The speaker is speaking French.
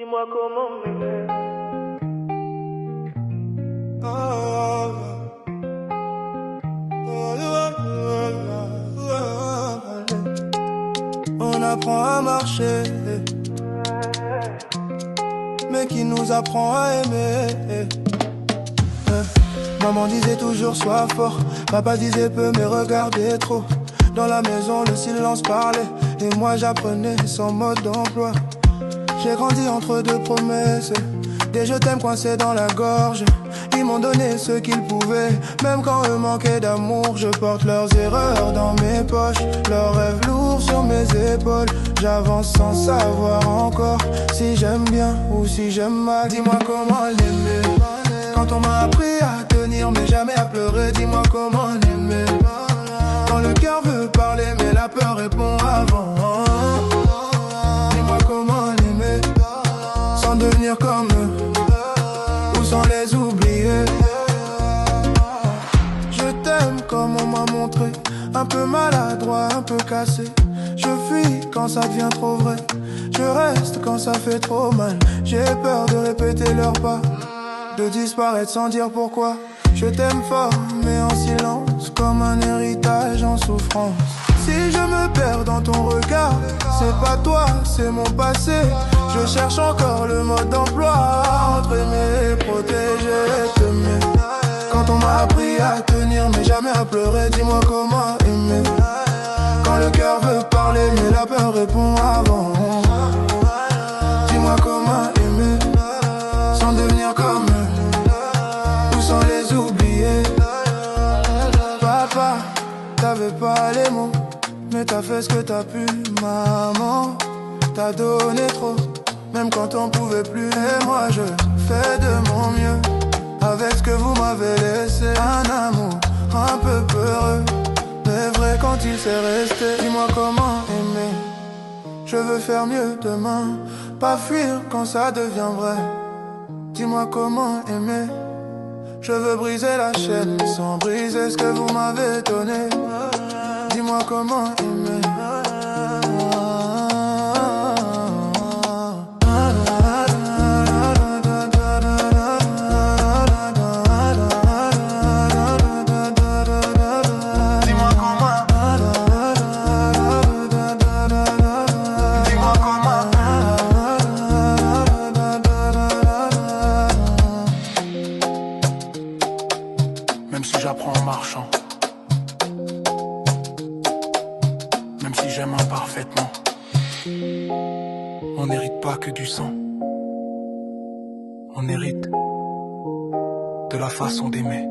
Dis-moi comment m'aimer. On apprend à marcher, mais qui nous apprend à aimer? Maman disait toujours sois fort, papa disait peu mais regardez trop. Dans la maison le silence parlait, et moi j'apprenais sans mode d'emploi. J'ai grandi entre deux promesses, des je t'aime coincés dans la gorge. Ils m'ont donné ce qu'ils pouvaient, même quand eux manquaient d'amour. Je porte leurs erreurs dans mes poches, leurs rêves lourds sur mes épaules. J'avance sans savoir encore si j'aime bien ou si j'aime mal. Dis-moi comment l'aimer, quand on m'a appris à tenir mais jamais à pleurer. Dis-moi comment l'aimer, quand le cœur veut parler mais la peur répond avant. Dis-moi comment l'aimer, sans devenir comme eux ou sans les oublier. Je t'aime comme on m'a montré, un peu maladroit, un peu cassé. Je fuis quand ça devient trop vrai, je reste quand ça fait trop mal. J'ai peur de répéter leurs pas, de disparaître sans dire pourquoi. Je t'aime fort mais en silence, comme un héritage en souffrance. Si je me perds dans ton regard, c'est pas toi, c'est mon passé. Je cherche encore le mode d'emploi, entre aimer et protéger, t'aimer. Quand on m'a appris à tenir mais jamais à pleurer, dis-moi comment aimer. Quand le cœur veut parler mais la peur répond avant. Dis-moi comment aimer, sans devenir comme eux ou sans les oublier. Papa, t'avais pas les mots, mais t'as fait ce que t'as pu. Maman, t'as donné trop, même quand on pouvait plus. Et moi je fais de mon mieux, avec ce que vous m'avez laissé. Un amour un peu peureux, mais vrai quand il s'est resté. Dis-moi comment aimer, je veux faire mieux demain, pas fuir quand ça devient vrai. Dis-moi comment aimer, je veux briser la chaîne sans briser ce que vous m'avez donné. Dis-moi comment aimer. Même si j'apprends en marchant, même si j'aime imparfaitement, on n'hérite pas que du sang, on hérite de la façon d'aimer.